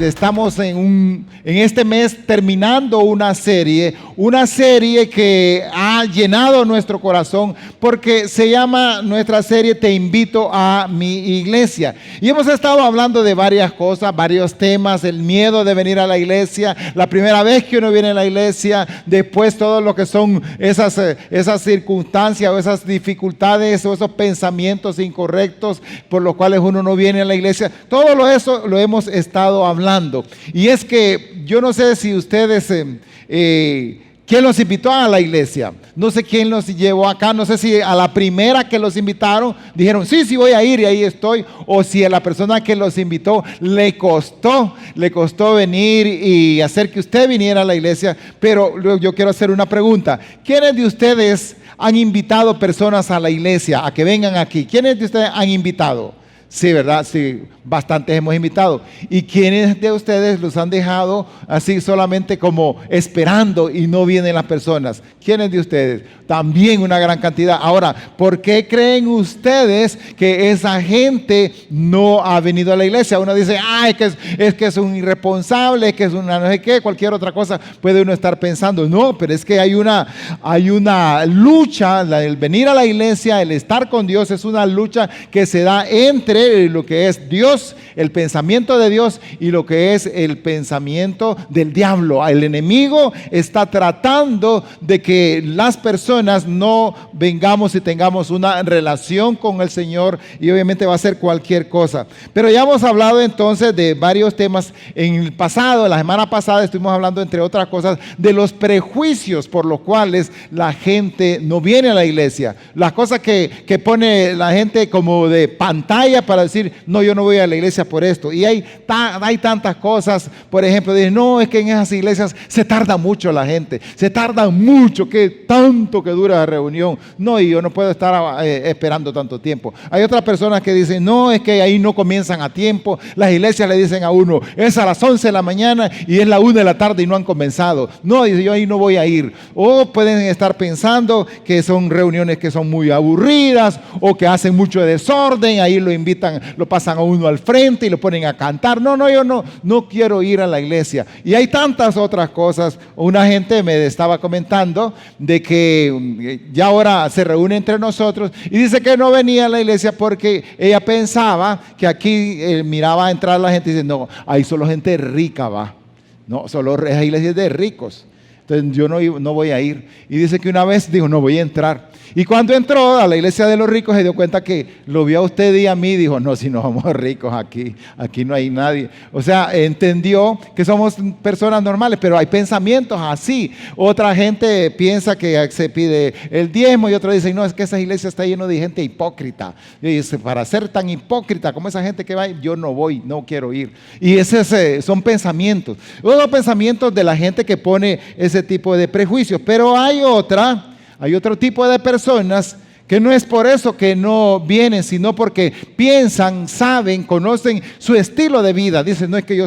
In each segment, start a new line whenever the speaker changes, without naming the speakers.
estamos en este mes terminando una serie que ha llenado nuestro corazón porque se llama nuestra serie Te invito a mi iglesia. Y hemos estado hablando de varias cosas, varios temas: el miedo de venir a la iglesia, la primera vez que uno viene a la iglesia, después todo lo que son esas circunstancias o esas dificultades o esos pensamientos incorrectos por los cuales uno no viene a la iglesia. Todo eso lo hemos estado hablando. Y es que yo no sé si ustedes, ¿quién los invitó a la iglesia? No sé quién los llevó acá, no sé si a la primera que los invitaron dijeron, sí, voy a ir y ahí estoy, o si a la persona que los invitó le costó venir y hacer que usted viniera a la iglesia. Pero yo quiero hacer una pregunta: ¿quiénes de ustedes han invitado personas a la iglesia a que vengan aquí? ¿Quiénes de ustedes han invitado? Sí, ¿verdad? Sí, bastantes hemos invitado. ¿Y quiénes de ustedes los han dejado así solamente como esperando y no vienen las personas? ¿Quiénes de ustedes? También una gran cantidad. Ahora, ¿por qué creen ustedes que esa gente no ha venido a la iglesia? Uno dice, es que es un irresponsable, es que es una no sé qué, cualquier otra cosa puede uno estar pensando. No, pero es que hay una lucha, el venir a la iglesia, el estar con Dios es una lucha que se da entre lo que es Dios, el pensamiento de Dios, y lo que es el pensamiento del diablo. El enemigo está tratando de que las personas no vengamos y tengamos una relación con el Señor, y obviamente va a ser cualquier cosa. Pero ya hemos hablado entonces de varios temas en el pasado. La semana pasada estuvimos hablando, entre otras cosas, de los prejuicios por los cuales la gente no viene a la iglesia, las cosas que pone la gente como de pantalla para decir, no, yo no voy a la iglesia por esto. Y hay tantas cosas. Por ejemplo, dicen, no, es que en esas iglesias se tarda mucho la gente, se tarda mucho, que tanto que dura la reunión. No, y yo no puedo estar esperando tanto tiempo. Hay otras personas que dicen, no, es que ahí no comienzan a tiempo. Las iglesias le dicen a uno, es a las 11 de la mañana y es la 1 de la tarde y no han comenzado. No, dice, yo ahí no voy a ir. O pueden estar pensando que son reuniones que son muy aburridas o que hacen mucho desorden, ahí lo invitan, lo pasan a uno al frente y lo ponen a cantar. No, yo no quiero ir a la iglesia. Y hay tantas otras cosas. Una gente me estaba comentando de que ya ahora se reúne entre nosotros y dice que no venía a la iglesia porque ella pensaba que aquí miraba entrar la gente y dice, no, ahí solo gente rica va. No, solo es iglesias de ricos. Entonces yo no voy a ir. Y dice que una vez dijo, no voy a entrar. Y cuando entró a la iglesia de los ricos se dio cuenta que lo vio a usted y a mí, dijo, no, si no somos ricos aquí no hay nadie. O sea, entendió que somos personas normales, pero hay pensamientos así. Otra gente piensa que se pide el diezmo y otro dice, no, es que esa iglesia está llena de gente hipócrita. Y dice, para ser tan hipócrita como esa gente que va, yo no voy, no quiero ir. Y esos son pensamientos. Los pensamientos de la gente que pone ese tipo de prejuicios. Pero hay otro tipo de personas que no es por eso que no vienen, sino porque piensan, saben, conocen su estilo de vida. Dicen, no es que yo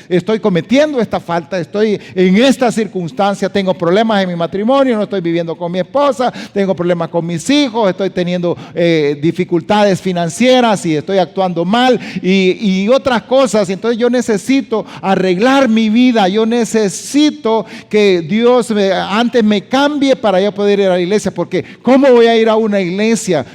estoy cometiendo esta falta, estoy en esta circunstancia, tengo problemas en mi matrimonio, no estoy viviendo con mi esposa, tengo problemas con mis hijos, estoy teniendo dificultades financieras y estoy actuando mal y otras cosas. Entonces yo necesito arreglar mi vida, yo necesito que Dios antes me cambie para yo poder ir a la iglesia, porque ¿cómo voy a ir a una iglesia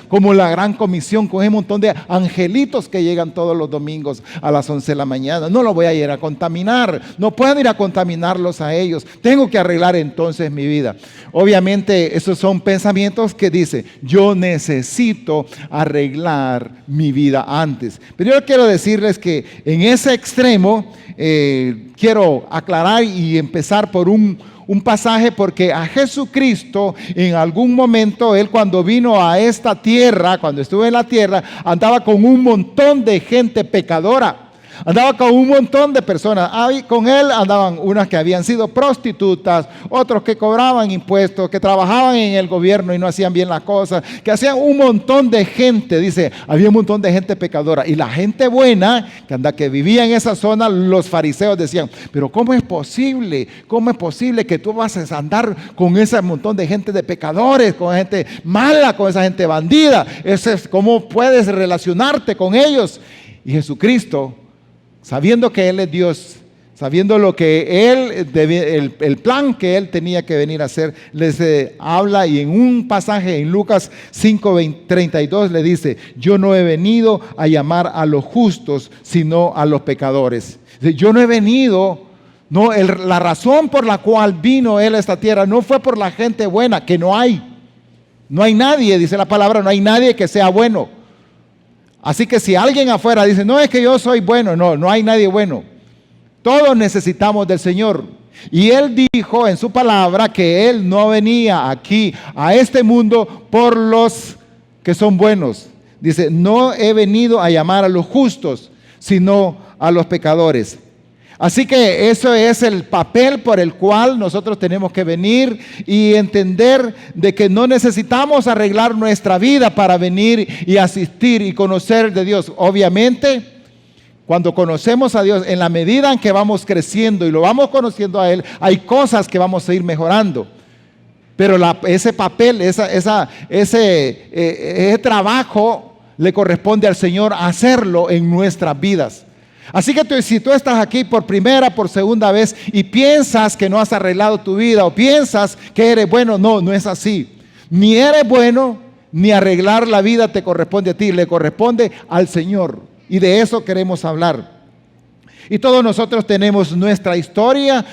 como la Gran Comisión con ese montón de angelitos que llegan todos los domingos a las 11 de la mañana? No lo voy a ir a contaminar, no puedo ir a contaminarlos a ellos, tengo que arreglar entonces mi vida. Obviamente esos son pensamientos que dicen, yo necesito arreglar mi vida antes. Pero yo quiero decirles que en ese extremo quiero aclarar y empezar por un pasaje, porque a Jesucristo en algún momento, Él cuando vino a esta tierra, cuando estuvo en la tierra, andaba con un montón de gente pecadora. Andaba con un montón de personas. Ahí con él andaban unas que habían sido prostitutas, otros que cobraban impuestos, que trabajaban en el gobierno y no hacían bien las cosas, que hacían un montón de gente. Dice, había un montón de gente pecadora. Y la gente buena, que vivía en esa zona, los fariseos decían, pero ¿cómo es posible? ¿Cómo es posible que tú vas a andar con ese montón de gente de pecadores, con gente mala, con esa gente bandida? ¿Cómo puedes relacionarte con ellos? Y Jesucristo, sabiendo que Él es Dios sabiendo lo que el plan que él tenía que venir a hacer, les habla, y en un pasaje en Lucas 5:32 le dice: yo no he venido a llamar a los justos, sino a los pecadores. Yo no he venido, la razón por la cual vino él a esta tierra no fue por la gente buena, que no hay nadie, dice la palabra, no hay nadie que sea bueno. Así que si alguien afuera dice: no, es que yo soy bueno, no hay nadie bueno. Todos necesitamos del Señor. Y Él dijo en su palabra que Él no venía aquí a este mundo por los que son buenos. Dice: no he venido a llamar a los justos, sino a los pecadores. Así que eso es el papel por el cual nosotros tenemos que venir y entender de que no necesitamos arreglar nuestra vida para venir y asistir y conocer de Dios. Obviamente, cuando conocemos a Dios, en la medida en que vamos creciendo y lo vamos conociendo a Él, hay cosas que vamos a ir mejorando. Pero ese papel, ese trabajo le corresponde al Señor hacerlo en nuestras vidas. Así que si tú estás aquí por primera, por segunda vez y piensas que no has arreglado tu vida o piensas que eres bueno, no es así. Ni eres bueno, ni arreglar la vida te corresponde a ti, le corresponde al Señor. Y de eso queremos hablar. Y todos nosotros tenemos nuestra historia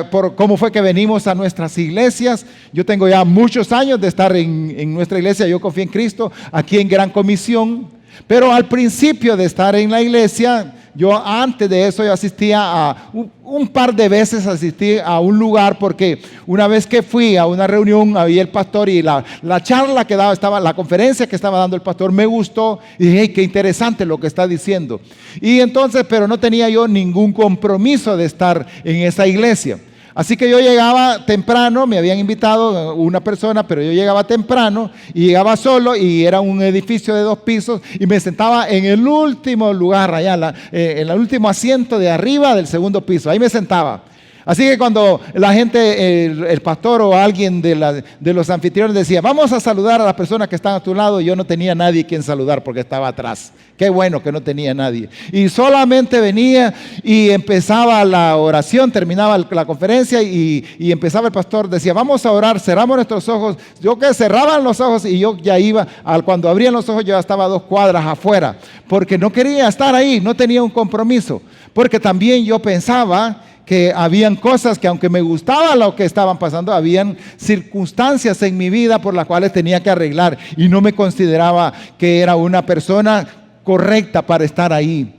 por cómo fue que venimos a nuestras iglesias. Yo tengo ya muchos años de estar en nuestra iglesia. Yo confío en Cristo aquí en Gran Comisión. Pero al principio de estar en la iglesia, antes de eso yo asistía a un par de veces asistí a un lugar, porque una vez que fui a una reunión había el pastor y la charla que daba, la conferencia que estaba dando el pastor me gustó y dije: hey, qué interesante lo que está diciendo. Y entonces, pero no tenía yo ningún compromiso de estar en esa iglesia. Así que yo llegaba temprano, me habían invitado una persona, pero yo llegaba temprano y llegaba solo, y era un edificio de 2 pisos y me sentaba en el último lugar, allá en el último asiento de arriba del 2.º piso, ahí me sentaba. Así que cuando la gente, el pastor o alguien de los anfitriones decía: vamos a saludar a las personas que están a tu lado, yo no tenía nadie quien saludar porque estaba atrás. Qué bueno que no tenía nadie. Y solamente venía y empezaba la oración, terminaba la conferencia y empezaba el pastor, decía: vamos a orar, cerramos nuestros ojos. Yo que cerraban los ojos y yo ya iba, cuando abrían los ojos yo ya estaba a 2 cuadras afuera, porque no quería estar ahí, no tenía un compromiso. Porque también yo pensaba que habían cosas que, aunque me gustaba lo que estaban pasando, habían circunstancias en mi vida por las cuales tenía que arreglar, y no me consideraba que era una persona correcta para estar ahí.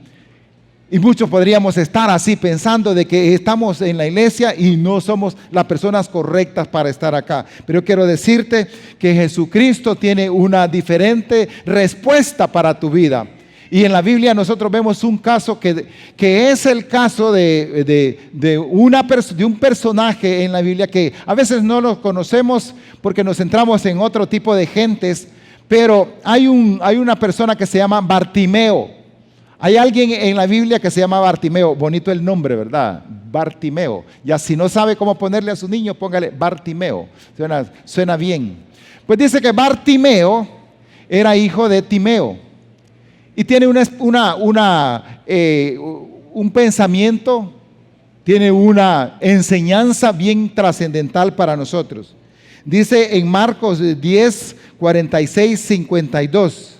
Y muchos podríamos estar así, pensando de que estamos en la iglesia y no somos las personas correctas para estar acá. Pero yo quiero decirte que Jesucristo tiene una diferente respuesta para tu vida. Y en la Biblia nosotros vemos un caso que es el caso de un personaje en la Biblia que a veces no lo conocemos porque nos centramos en otro tipo de gentes, pero hay una persona que se llama Bartimeo. Hay alguien en la Biblia que se llama Bartimeo. Bonito el nombre, ¿verdad? Bartimeo. Ya si no sabe cómo ponerle a su niño, póngale Bartimeo. Suena bien. Pues dice que Bartimeo era hijo de Timeo. Y tiene un pensamiento, tiene una enseñanza bien trascendental para nosotros. Dice en Marcos 10, 46, 52.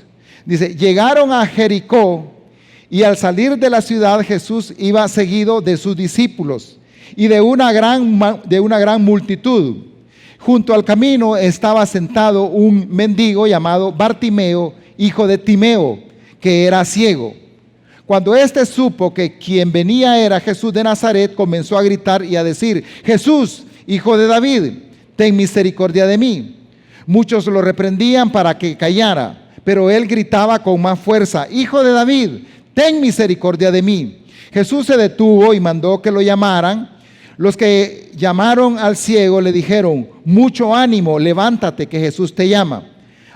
Dice: llegaron a Jericó, y al salir de la ciudad Jesús iba seguido de sus discípulos y de una gran multitud. Junto al camino estaba sentado un mendigo llamado Bartimeo, hijo de Timeo, que era ciego. Cuando éste supo que quien venía era Jesús de Nazaret, comenzó a gritar y a decir: Jesús, hijo de David, ten misericordia de mí. Muchos lo reprendían para que callara, pero él gritaba con más fuerza: Hijo de David, ten misericordia de mí. Jesús se detuvo y mandó que lo llamaran. Los que llamaron al ciego le dijeron: mucho ánimo, levántate, que Jesús te llama.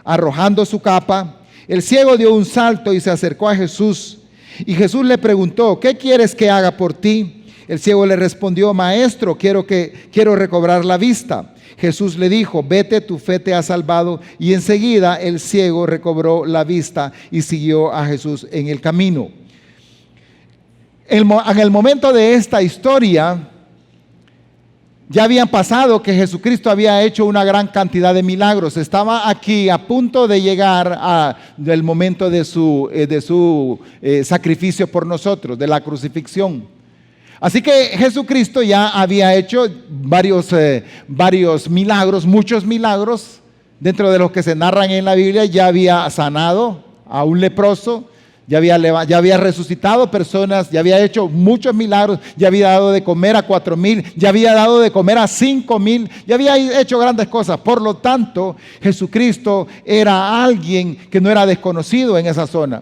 Arrojando su capa, el ciego dio un salto y se acercó a Jesús. Y Jesús le preguntó: ¿qué quieres que haga por ti? El ciego le respondió: Maestro, quiero recobrar la vista. Jesús le dijo: vete, tu fe te ha salvado. Y enseguida el ciego recobró la vista y siguió a Jesús en el camino. En el momento de esta historia, ya habían pasado que Jesucristo había hecho una gran cantidad de milagros. Estaba aquí a punto de llegar al momento de su sacrificio por nosotros, de la crucifixión. Así que Jesucristo ya había hecho varios milagros, muchos milagros. Dentro de los que se narran en la Biblia, ya había sanado a un leproso, ya había resucitado personas, ya había hecho muchos milagros, ya había dado de comer a 4,000, ya había dado de comer a 5,000, ya había hecho grandes cosas. Por lo tanto, Jesucristo era alguien que no era desconocido en esa zona.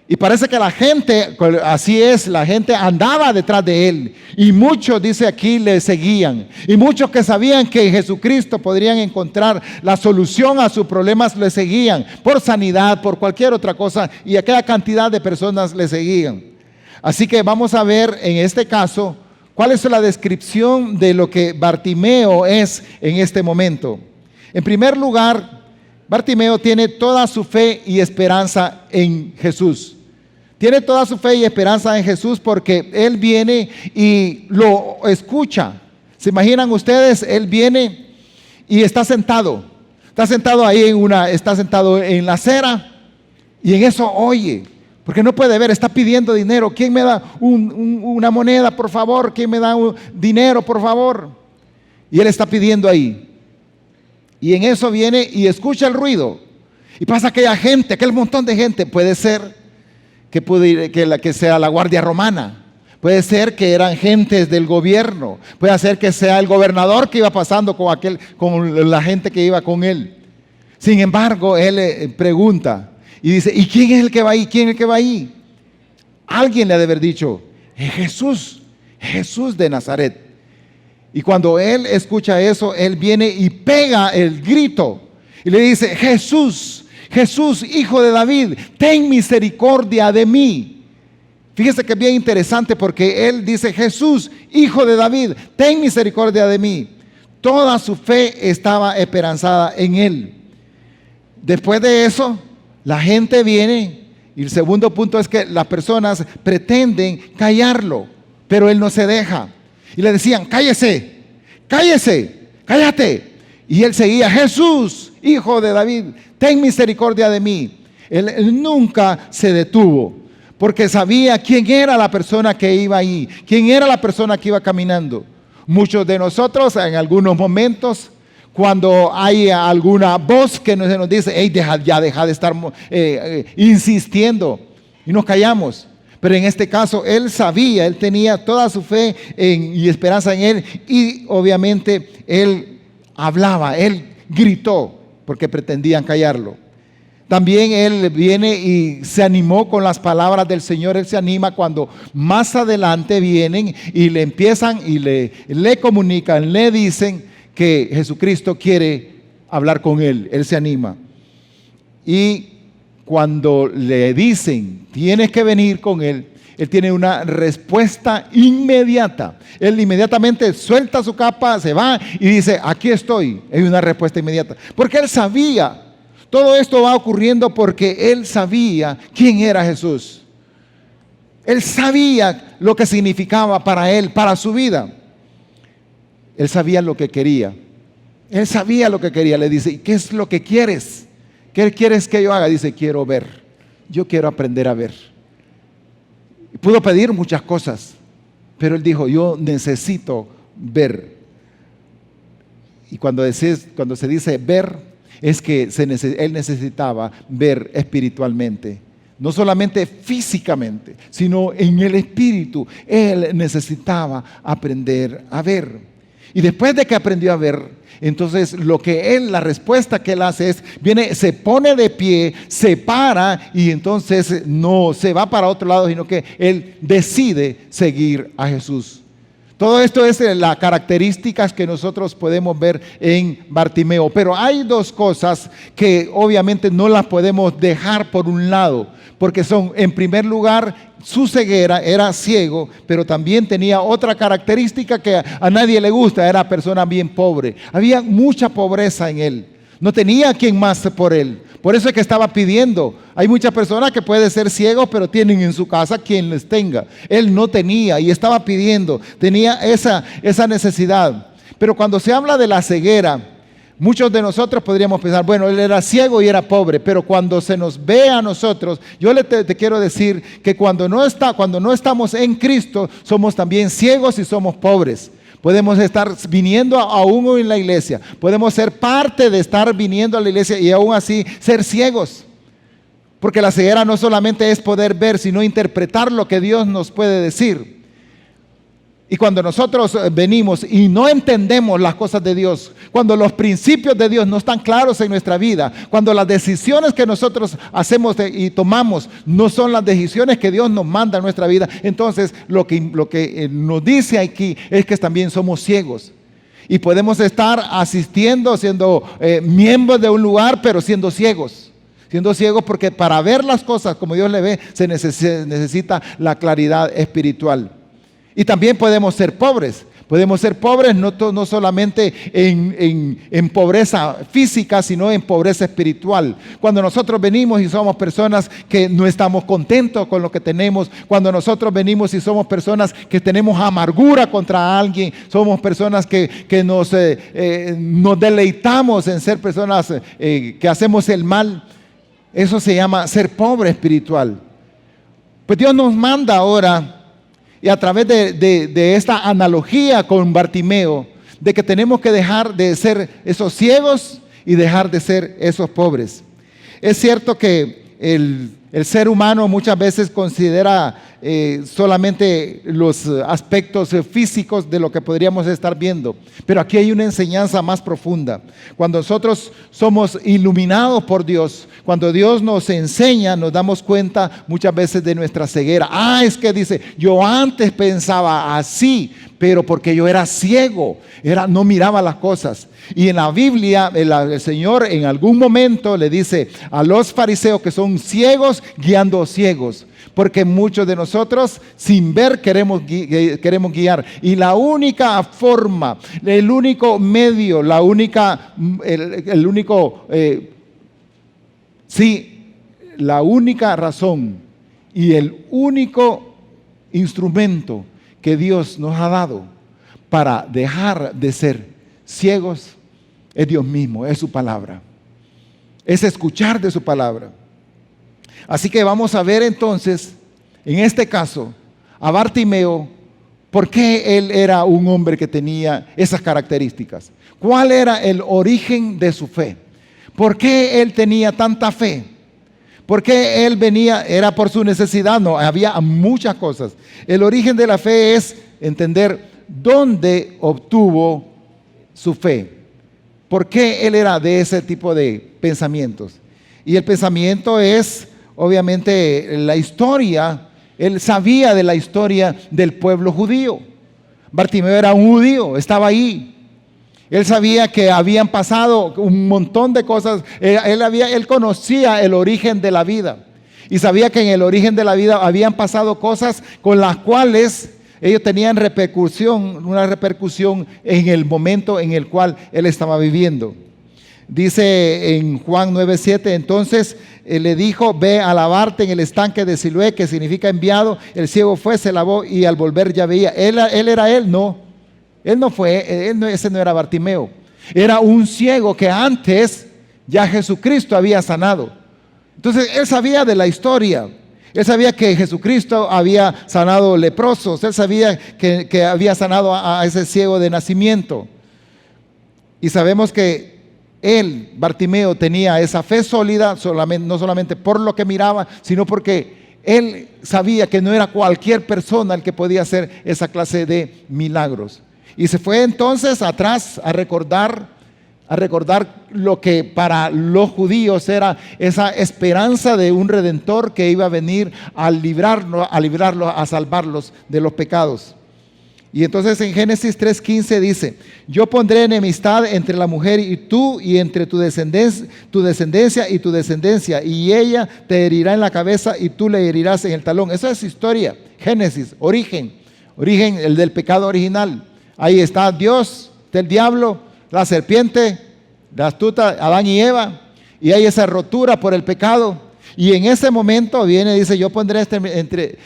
Y parece que la gente, así es, la gente andaba detrás de él. Y muchos, dice aquí, le seguían. Y muchos que sabían que en Jesucristo podrían encontrar la solución a sus problemas, le seguían. Por sanidad, por cualquier otra cosa. Y aquella cantidad de personas le seguían. Así que vamos a ver en este caso, cuál es la descripción de lo que Bartimeo es en este momento. En primer lugar, Bartimeo tiene toda su fe y esperanza en Jesús. Tiene toda su fe y esperanza en Jesús porque Él viene y lo escucha. ¿Se imaginan ustedes? Él viene y está sentado. Está sentado ahí está sentado en la acera y en eso oye. Porque no puede ver, está pidiendo dinero. ¿Quién me da una moneda, por favor? ¿Quién me da dinero, por favor? Y Él está pidiendo ahí. Y en eso viene y escucha el ruido. Y pasa aquella gente, aquel montón de gente. Puede ser que sea la guardia romana. Puede ser que eran gentes del gobierno. Puede ser que sea el gobernador que iba pasando con la gente que iba con él. Sin embargo, él pregunta y dice, ¿y quién es el que va ahí? ¿Quién es el que va ahí? Alguien le ha de haber dicho, Jesús de Nazaret. Y cuando él escucha eso, él viene y pega el grito y le dice, Jesús, hijo de David, ten misericordia de mí. Fíjese que es bien interesante porque él dice, Jesús, hijo de David, ten misericordia de mí. Toda su fe estaba esperanzada en él. Después de eso, la gente viene y el segundo punto es que las personas pretenden callarlo, pero él no se deja. Y le decían, cállese, cállate. Y él seguía, Jesús, hijo de David, ten misericordia de mí. Él nunca se detuvo, porque sabía quién era la persona que iba ahí, quién era la persona que iba caminando. Muchos de nosotros en algunos momentos, cuando hay alguna voz que nos dice, hey, deja de estar insistiendo, y nos callamos. Pero en este caso, él sabía, él tenía toda su fe y esperanza en él. Y obviamente, él hablaba, él gritó, porque pretendían callarlo. También él viene y se animó con las palabras del Señor. Él se anima cuando más adelante vienen y le empiezan y le comunican, le dicen que Jesucristo quiere hablar con él. Él se anima. Y cuando le dicen, tienes que venir con él, él tiene una respuesta inmediata. Él inmediatamente suelta su capa, se va y dice, aquí estoy. Es una respuesta inmediata. Porque él sabía, todo esto va ocurriendo porque él sabía quién era Jesús. Él sabía lo que significaba para él, para su vida. Él sabía lo que quería. Él sabía lo que quería. Le dice, ¿qué es lo que quieres? ¿Qué quieres que yo haga? Dice, quiero ver. Yo quiero aprender a ver. Y pudo pedir muchas cosas, pero él dijo, yo necesito ver. Y cuando se dice ver, es que él necesitaba ver espiritualmente. No solamente físicamente, sino en el espíritu. Él necesitaba aprender a ver. Y después de que aprendió a ver, entonces la respuesta que él hace es, se pone de pie, se para y entonces no se va para otro lado, sino que él decide seguir a Jesús. Todo esto es las características que nosotros podemos ver en Bartimeo. Pero hay dos cosas que obviamente no las podemos dejar por un lado, porque son, en primer lugar, su ceguera, era ciego, pero también tenía otra característica que a nadie le gusta, era persona bien pobre. Había mucha pobreza en él. No tenía quien más por él. Por eso es que estaba pidiendo. Hay muchas personas que pueden ser ciegos, pero tienen en su casa quien les tenga. Él no tenía y estaba pidiendo, tenía esa necesidad. Pero cuando se habla de la ceguera, muchos de nosotros podríamos pensar, bueno, él era ciego y era pobre, pero cuando se nos ve a nosotros, yo te quiero decir que cuando no estamos en Cristo, somos también ciegos y somos pobres. Podemos estar viniendo aún en la iglesia, podemos ser parte de estar viniendo a la iglesia y aún así ser ciegos. Porque la ceguera no solamente es poder ver, sino interpretar lo que Dios nos puede decir. Y cuando nosotros venimos y no entendemos las cosas de Dios, cuando los principios de Dios no están claros en nuestra vida, cuando las decisiones que nosotros hacemos y tomamos no son las decisiones que Dios nos manda en nuestra vida, entonces lo que nos dice aquí es que también somos ciegos. Y podemos estar asistiendo, siendo miembros de un lugar, pero siendo ciegos. Siendo ciegos porque para ver las cosas como Dios le ve, se necesita la claridad espiritual. Y también podemos ser pobres. Podemos ser pobres no solamente en pobreza física, sino en pobreza espiritual. Cuando nosotros venimos y somos personas que no estamos contentos con lo que tenemos, cuando nosotros venimos y somos personas que tenemos amargura contra alguien, somos personas que nos deleitamos en ser personas que hacemos el mal, eso se llama ser pobre espiritual. Pues Dios nos manda ahora, y a través de esta analogía con Bartimeo, de que tenemos que dejar de ser esos ciegos y dejar de ser esos pobres. Es cierto que el ser humano muchas veces considera solamente los aspectos físicos de lo que podríamos estar viendo, pero aquí hay una enseñanza más profunda. Cuando nosotros somos iluminados por Dios, cuando Dios nos enseña, nos damos cuenta muchas veces de nuestra ceguera. Es que dice, yo antes pensaba así, pero porque yo era ciego, no miraba las cosas. Y en la Biblia el Señor en algún momento le dice a los fariseos que son ciegos guiando ciegos, porque muchos de nosotros sin ver queremos guiar. Y la única forma, el único medio, la única razón y el único instrumento que Dios nos ha dado para dejar de ser ciegos es Dios mismo, es su palabra, es escuchar de su palabra. Así que vamos a ver entonces, en este caso, a Bartimeo, por qué él era un hombre que tenía esas características. ¿Cuál era el origen de su fe? ¿Por qué él tenía tanta fe? ¿Por qué él venía? ¿Era por su necesidad? No, había muchas cosas. El origen de la fe es entender dónde obtuvo su fe. ¿Por qué él era de ese tipo de pensamientos? Y el pensamiento es, obviamente, la historia. Él sabía de la historia del pueblo judío. Bartimeo era un judío, estaba ahí. Él sabía que habían pasado un montón de cosas. Él conocía el origen de la vida. Y sabía que en el origen de la vida habían pasado cosas con las cuales ellos tenían una repercusión en el momento en el cual él estaba viviendo. Dice en Juan 9:7, entonces le dijo, ve a lavarte en el estanque de Siloé, que significa enviado. El ciego fue, se lavó y al volver ya veía. Él era él, no. Él no fue, ese no era Bartimeo. Era un ciego que antes ya Jesucristo había sanado. Entonces él sabía de la historia. Él sabía que Jesucristo había sanado leprosos. Él sabía que había sanado a ese ciego de nacimiento. Y sabemos que él, Bartimeo, tenía esa fe sólida, no solamente por lo que miraba, sino porque él sabía que no era cualquier persona el que podía hacer esa clase de milagros. Y se fue entonces atrás a recordar lo que para los judíos era esa esperanza de un redentor que iba a venir a librarlos, a salvarlos de los pecados. Y entonces en Génesis 3:15 dice, yo pondré enemistad entre la mujer y tú, y entre tu descendencia y tu descendencia, y ella te herirá en la cabeza y tú le herirás en el talón. Esa es historia, Génesis, origen, el del pecado original. Ahí está Dios, está el diablo, la serpiente, la astuta, Adán y Eva. y hay esa rotura por el pecado. Y en ese momento viene y dice, yo pondré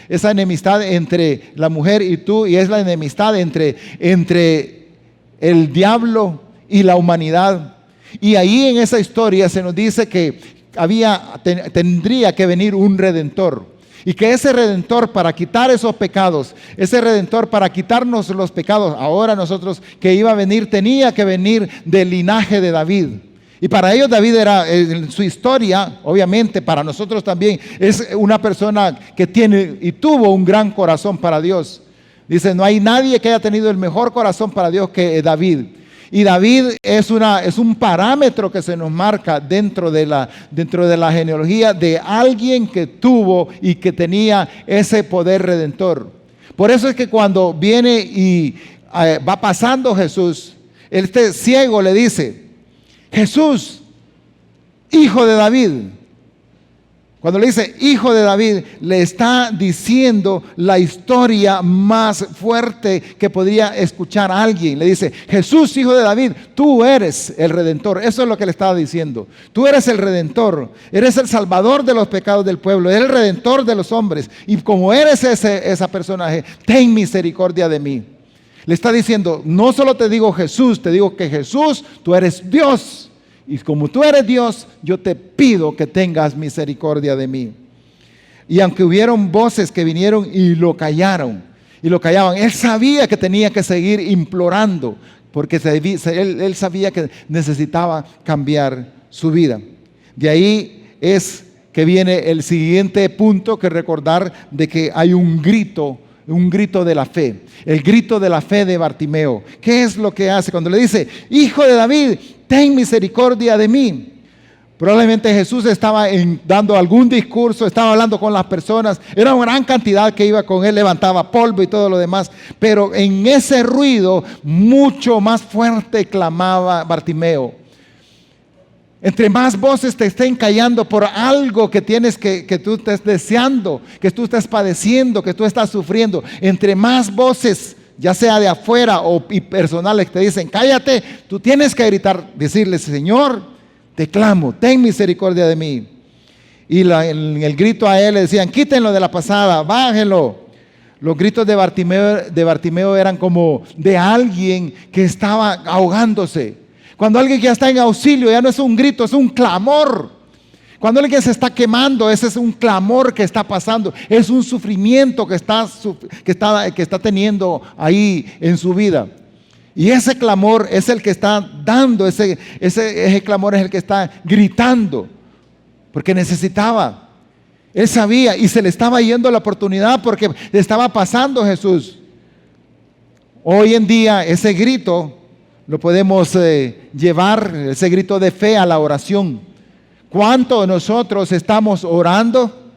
esa enemistad entre la mujer y tú, y es la enemistad entre el diablo y la humanidad. Y ahí en esa historia se nos dice que tendría que venir un redentor. Y que ese redentor, para quitar esos pecados, ese redentor para quitarnos los pecados, ahora nosotros, que iba a venir, tenía que venir del linaje de David. Y para ellos David era, en su historia, obviamente para nosotros también, es una persona que tiene y tuvo un gran corazón para Dios. Dice, no hay nadie que haya tenido el mejor corazón para Dios que David. Y David es un parámetro que se nos marca dentro de la genealogía de alguien que tuvo y que tenía ese poder redentor. Por eso es que cuando viene y va pasando Jesús, este ciego le dice, Jesús, hijo de David. Cuando le dice hijo de David, le está diciendo la historia más fuerte que podría escuchar a alguien. Le dice, Jesús, hijo de David, tú eres el redentor. Eso es lo que le estaba diciendo. Tú eres el redentor, eres el salvador de los pecados del pueblo, eres el redentor de los hombres. Y como eres esa personaje, ten misericordia de mí. Le está diciendo, no solo te digo Jesús, te digo que Jesús, tú eres Dios. Y como tú eres Dios, yo te pido que tengas misericordia de mí. Y aunque hubieron voces que vinieron y lo callaron, y lo callaban, él sabía que tenía que seguir implorando, porque él sabía que necesitaba cambiar su vida. De ahí es que viene el siguiente punto que recordar de que hay un grito de la fe, el grito de la fe de Bartimeo. ¿Qué es lo que hace cuando le dice, hijo de David, ten misericordia de mí? Probablemente Jesús estaba dando algún discurso, estaba hablando con las personas, era una gran cantidad que iba con él, levantaba polvo y todo lo demás, pero en ese ruido mucho más fuerte clamaba Bartimeo. Entre más voces te estén callando por algo que tienes que tú estés deseando, que tú estés padeciendo, que tú estás sufriendo, entre más voces, ya sea de afuera y personales, que te dicen cállate, tú tienes que gritar, decirle, Señor, te clamo, ten misericordia de mí. Y en el grito a él le decían, quítenlo de la pasada, bájenlo. Los gritos de Bartimeo eran como de alguien que estaba ahogándose. Cuando alguien ya está en auxilio, ya no es un grito, es un clamor. Cuando alguien se está quemando, ese es un clamor que está pasando. Es un sufrimiento que está teniendo ahí en su vida. Y ese clamor es el que está dando, ese clamor es el que está gritando. Porque necesitaba. Él sabía y se le estaba yendo la oportunidad porque le estaba pasando Jesús. Hoy en día ese grito lo podemos llevar, ese grito de fe, a la oración. ¿Cuánto nosotros estamos orando?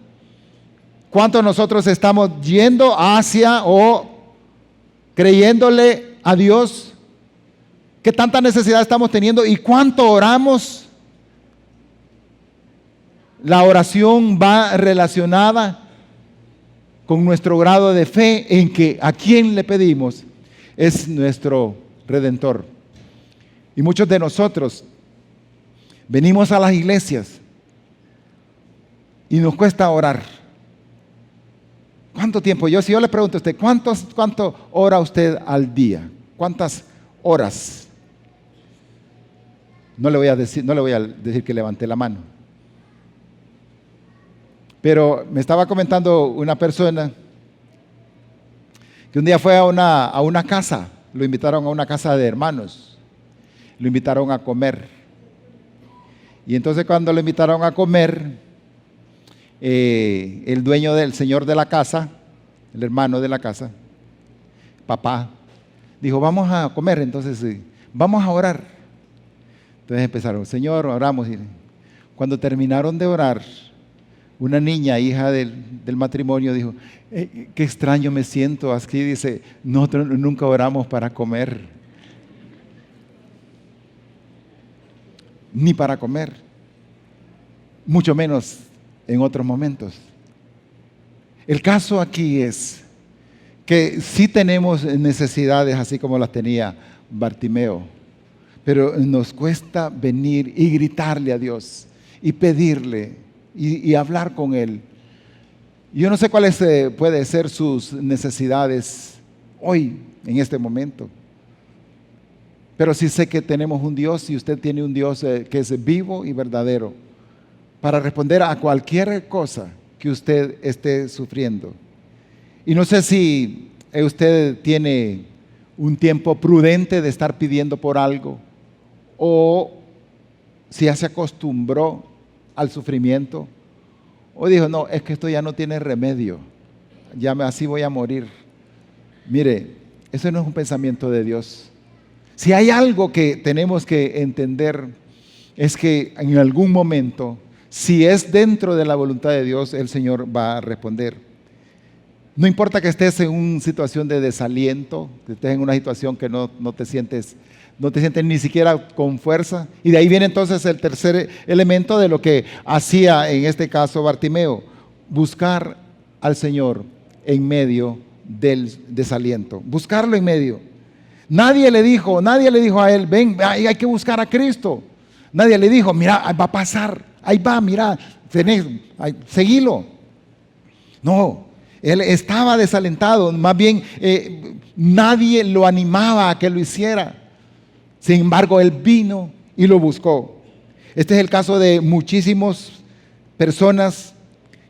¿Cuánto nosotros estamos yendo hacia o creyéndole a Dios? ¿Qué tanta necesidad estamos teniendo? ¿Y cuánto oramos? La oración va relacionada con nuestro grado de fe en que a quien le pedimos es nuestro Redentor. Y muchos de nosotros venimos a las iglesias y nos cuesta orar. ¿Cuánto tiempo? Si yo le pregunto a usted, ¿cuánto ora usted al día? ¿Cuántas horas? No le voy a decir que levante la mano. Pero me estaba comentando una persona que un día fue a una casa, lo invitaron a una casa de hermanos. Lo invitaron a comer. Y entonces cuando lo invitaron a comer, el dueño del señor de la casa, el hermano de la casa, papá, dijo, vamos a comer, entonces vamos a orar. Entonces empezaron, Señor, oramos. Y cuando terminaron de orar, una niña, hija del matrimonio, dijo, qué extraño me siento aquí. Dice, nosotros nunca oramos para comer. Ni para comer, mucho menos en otros momentos. El caso aquí es que sí tenemos necesidades así como las tenía Bartimeo, pero nos cuesta venir y gritarle a Dios y pedirle y hablar con Él. Yo no sé cuáles pueden ser sus necesidades hoy, en este momento. Pero sí sé que tenemos un Dios y usted tiene un Dios que es vivo y verdadero para responder a cualquier cosa que usted esté sufriendo. Y no sé si usted tiene un tiempo prudente de estar pidiendo por algo o si ya se acostumbró al sufrimiento o dijo, no, es que esto ya no tiene remedio, así voy a morir. Mire, eso no es un pensamiento de Dios. Si hay algo que tenemos que entender es que en algún momento, si es dentro de la voluntad de Dios, el Señor va a responder. No importa que estés en una situación de desaliento, que estés en una situación que no te sientes ni siquiera con fuerza. Y de ahí viene entonces el tercer elemento de lo que hacía en este caso Bartimeo: buscar al Señor en medio del desaliento. Buscarlo en medio. Nadie le dijo a él, ven, hay que buscar a Cristo. Nadie le dijo, mira, va a pasar, ahí va, mira, seguilo. No, él estaba desalentado, más bien nadie lo animaba a que lo hiciera. Sin embargo, él vino y lo buscó. Este es el caso de muchísimas personas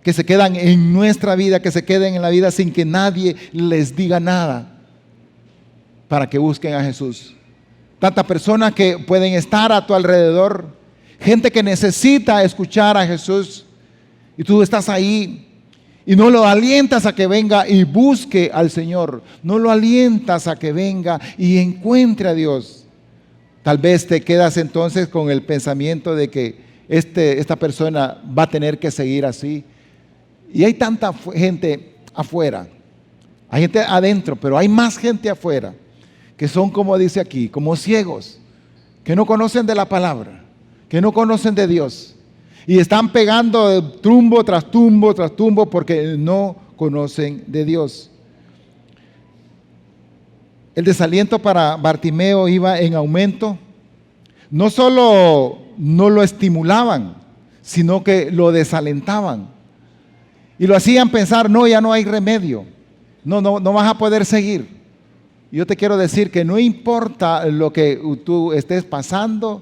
que se quedan en nuestra vida, que se queden en la vida sin que nadie les diga nada para que busquen a Jesús. Tantas personas que pueden estar a tu alrededor, gente que necesita escuchar a Jesús, y tú estás ahí y no lo alientas a que venga y busque al Señor, no lo alientas a que venga y encuentre a Dios. Tal vez te quedas entonces con el pensamiento de que esta persona va a tener que seguir así. Y hay tanta gente afuera, hay gente adentro, pero hay más gente afuera que son, como dice aquí, como ciegos, que no conocen de la palabra, que no conocen de Dios, y están pegando tumbo tras tumbo tras tumbo porque no conocen de Dios. El desaliento para Bartimeo iba en aumento. No solo no lo estimulaban, sino que lo desalentaban. Y lo hacían pensar, no, ya no hay remedio. No vas a poder seguir. Yo te quiero decir que no importa lo que tú estés pasando,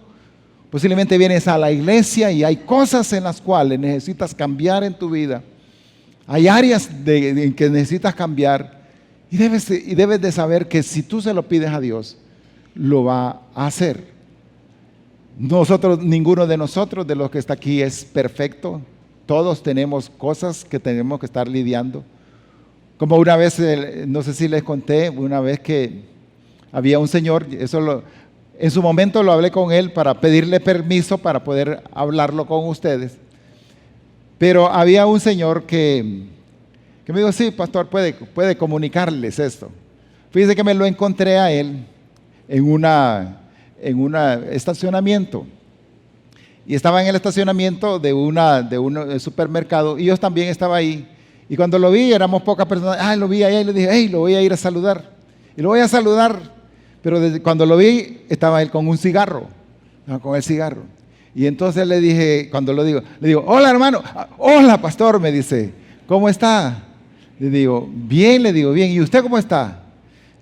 posiblemente vienes a la iglesia y hay cosas en las cuales necesitas cambiar en tu vida. Hay áreas en que necesitas cambiar y debes de saber que si tú se lo pides a Dios, lo va a hacer. Ninguno de nosotros, de los que está aquí, es perfecto. Todos tenemos cosas que tenemos que estar lidiando. Como una vez, no sé si les conté, una vez que había un señor, en su momento lo hablé con él para pedirle permiso para poder hablarlo con ustedes. Pero había un señor que me dijo, sí, pastor, puede comunicarles esto. Fíjense que me lo encontré a él en un estacionamiento. Y estaba en el estacionamiento de un supermercado y yo también estaba ahí. Y cuando lo vi, éramos pocas personas. Lo vi allá y le dije, hey, lo voy a ir a saludar. Y lo voy a saludar. Pero cuando lo vi, estaba él con un cigarro. Con el cigarro. Y entonces le dije, le digo, hola hermano. Hola pastor, me dice. ¿Cómo está? Le digo, bien. ¿Y usted cómo está?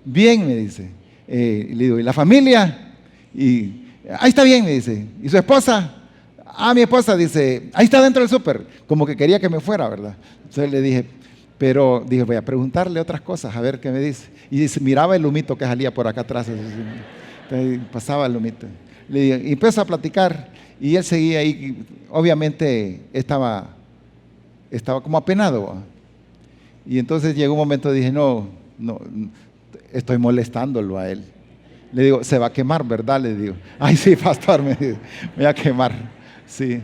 Bien, me dice. Le digo, ¿y la familia? Y ahí está bien, me dice. ¿Y su esposa? Mi esposa, dice, ahí está dentro del súper. Como que quería que me fuera, ¿verdad? Entonces le dije, voy a preguntarle otras cosas, a ver qué me dice. Y dice, miraba el humito que salía por acá atrás. Entonces, pasaba el humito. Le dije, y empezó a platicar. Y él seguía ahí, obviamente estaba como apenado. Y entonces llegó un momento, dije, no, estoy molestándolo a él. Le digo, se va a quemar, ¿verdad? Le digo, ay sí, pastor, me dice, me voy a quemar. Sí.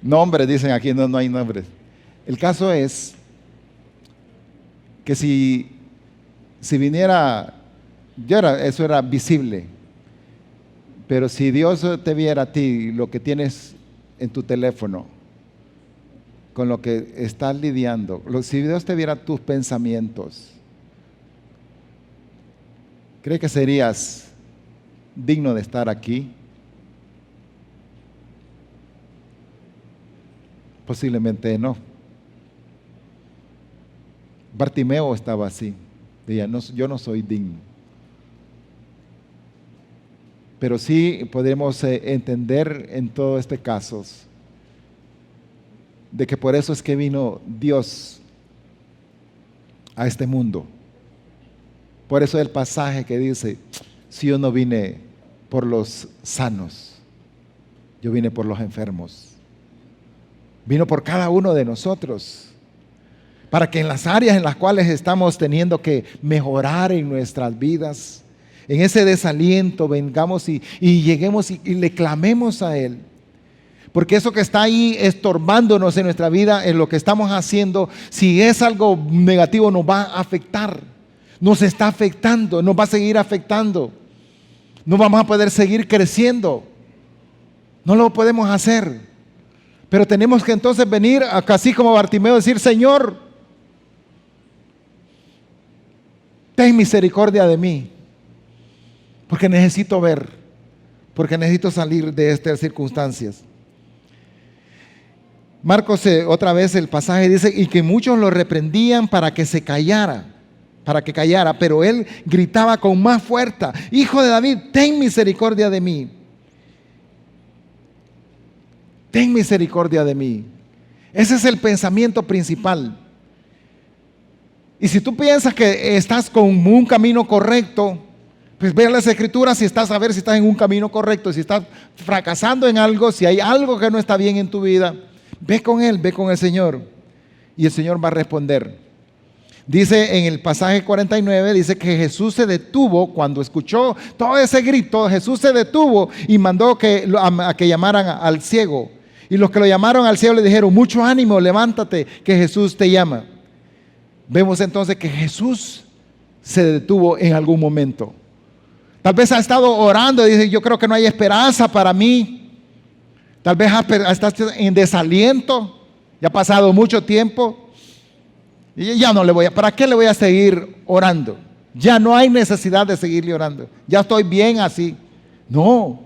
Nombres, dicen aquí, no hay nombres. El caso es que si viniera, eso era visible, pero si Dios te viera a ti lo que tienes en tu teléfono, con lo que estás lidiando, si Dios te viera tus pensamientos, ¿cree que serías digno de estar aquí? Posiblemente no. Bartimeo estaba así. Decía, no, yo no soy digno. Pero sí podemos entender en todo este caso de que por eso es que vino Dios a este mundo. Por eso el pasaje que dice, si yo no vine por los sanos, yo vine por los enfermos. Vino por cada uno de nosotros, para que en las áreas en las cuales estamos teniendo que mejorar en nuestras vidas, en ese desaliento, vengamos y lleguemos y le clamemos a Él. Porque eso que está ahí estorbándonos en nuestra vida, en lo que estamos haciendo, si es algo negativo, nos va a afectar. Nos está afectando, nos va a seguir afectando. No vamos a poder seguir creciendo. No lo podemos hacer. Pero tenemos que entonces venir, así como Bartimeo, decir, Señor, ten misericordia de mí. Porque necesito ver, porque necesito salir de estas circunstancias. Marcos, otra vez el pasaje dice, y que muchos lo reprendían para que se callara, pero él gritaba con más fuerza, Hijo de David, ten misericordia de mí. Ten misericordia de mí. Ese es el pensamiento principal. Y si tú piensas que estás con un camino correcto, pues ve las escrituras si estás a ver si estás en un camino correcto, si estás fracasando en algo, si hay algo que no está bien en tu vida, ve con Él, ve con el Señor. Y el Señor va a responder. Dice en el pasaje 49, dice que Jesús se detuvo cuando escuchó todo ese grito. Jesús se detuvo y mandó a que llamaran al ciego. Y los que lo llamaron al ciego le dijeron, mucho ánimo, levántate, que Jesús te llama. Vemos entonces que Jesús se detuvo en algún momento. Tal vez ha estado orando y dice, yo creo que no hay esperanza para mí. Tal vez estás en desaliento, ya ha pasado mucho tiempo. Y ya no le voy a, ¿para qué le voy a seguir orando? Ya no hay necesidad de seguirle orando. Ya estoy bien así. No.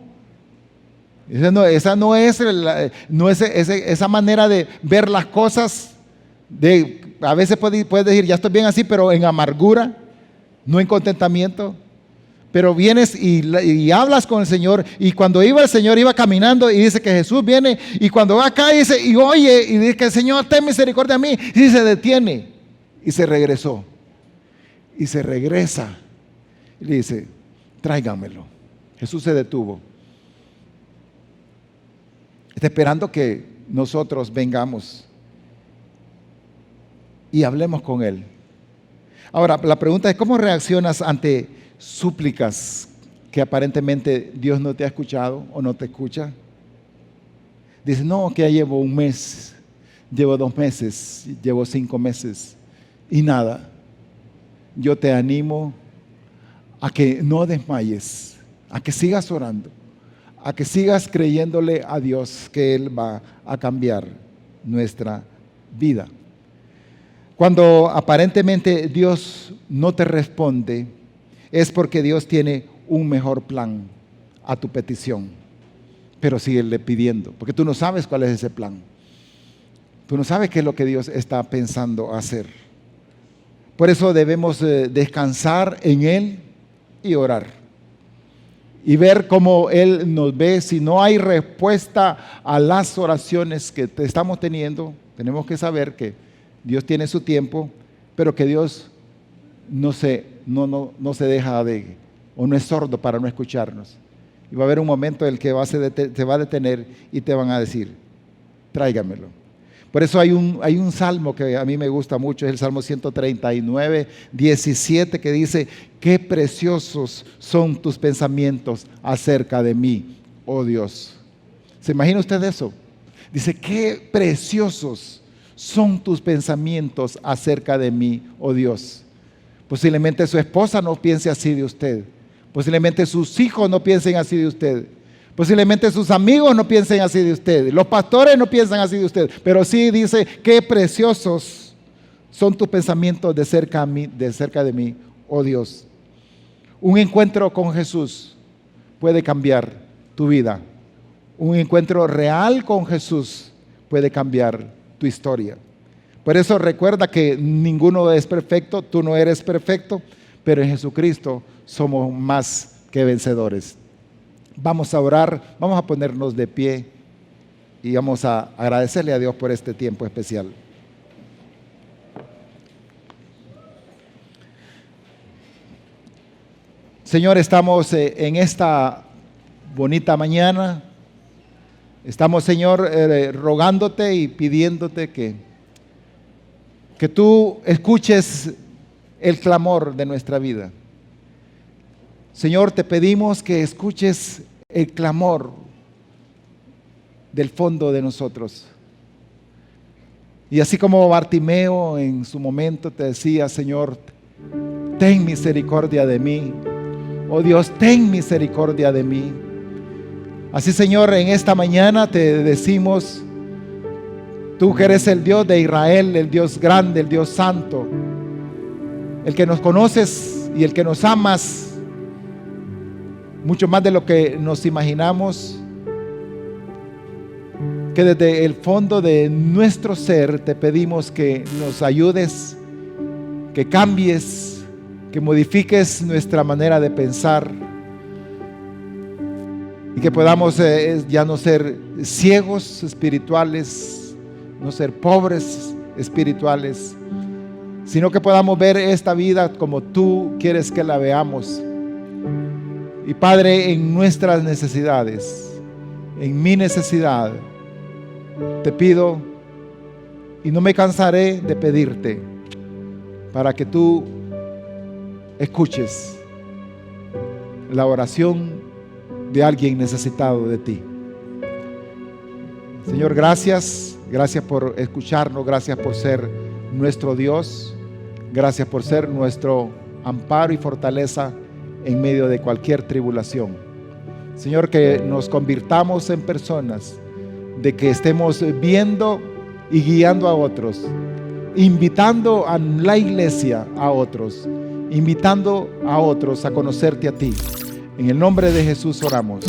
Esa no es esa manera de ver las cosas. A veces puedes decir, ya estoy bien así, pero en amargura, no en contentamiento. Pero vienes y hablas con el Señor, y cuando iba el Señor iba caminando y dice que Jesús viene, y cuando va acá dice y oye y dice que el Señor ten misericordia de mí, y se detiene y se regresó y se regresa y le dice, tráigamelo. Jesús se detuvo, está esperando que nosotros vengamos y hablemos con Él. Ahora la pregunta es, ¿cómo reaccionas ante súplicas que aparentemente Dios no te ha escuchado o no te escucha? Dices, no, que ya llevo un mes, llevo 2 meses, llevo 5 meses y nada. Yo te animo a que no desmayes, a que sigas orando, a que sigas creyéndole a Dios que Él va a cambiar nuestra vida. Cuando aparentemente Dios no te responde, es porque Dios tiene un mejor plan a tu petición. Pero síguele pidiendo, porque tú no sabes cuál es ese plan. Tú no sabes qué es lo que Dios está pensando hacer. Por eso debemos descansar en Él y orar. Y ver cómo Él nos ve. Si no hay respuesta a las oraciones que estamos teniendo, tenemos que saber que Dios tiene su tiempo, pero que Dios no se deja o no es sordo para no escucharnos. Y va a haber un momento en el que se va a detener y te van a decir, tráigamelo. Por eso hay un salmo que a mí me gusta mucho, es el Salmo 139, 17, que dice, qué preciosos son tus pensamientos acerca de mí, oh Dios. ¿Se imagina usted eso? Dice, qué preciosos son tus pensamientos acerca de mí, oh Dios. Posiblemente su esposa no piense así de usted. Posiblemente sus hijos no piensen así de usted. Posiblemente sus amigos no piensen así de usted. Los pastores no piensan así de usted. Pero sí dice, qué preciosos son tus pensamientos de cerca de mí, oh Dios. Un encuentro con Jesús puede cambiar tu vida. Un encuentro real con Jesús puede cambiar tu historia. Por eso recuerda que ninguno es perfecto, tú no eres perfecto, pero en Jesucristo somos más que vencedores. Vamos a orar, vamos a ponernos de pie y vamos a agradecerle a Dios por este tiempo especial. Señor, estamos en esta bonita mañana. Estamos, Señor, rogándote y pidiéndote que tú escuches el clamor de nuestra vida. Señor, te pedimos que escuches el clamor del fondo de nosotros. Y así como Bartimeo en su momento te decía, Señor, ten misericordia de mí. Oh Dios, ten misericordia de mí. Así, Señor, en esta mañana te decimos, tú que eres el Dios de Israel, el Dios grande, el Dios santo, el que nos conoces y el que nos amas mucho más de lo que nos imaginamos, que desde el fondo de nuestro ser te pedimos que nos ayudes, que cambies, que modifiques nuestra manera de pensar y que podamos ya no ser ciegos espirituales, no ser pobres espirituales, sino que podamos ver esta vida como tú quieres que la veamos. Y Padre, en nuestras necesidades, en mi necesidad, te pido y no me cansaré de pedirte para que tú escuches la oración de alguien necesitado de ti. Señor, gracias por escucharnos, gracias por ser nuestro Dios, gracias por ser nuestro amparo y fortaleza en medio de cualquier tribulación. Señor, que nos convirtamos en personas de que estemos viendo y guiando a otros, invitando a la iglesia a otros, invitando a otros a conocerte a ti. En el nombre de Jesús oramos.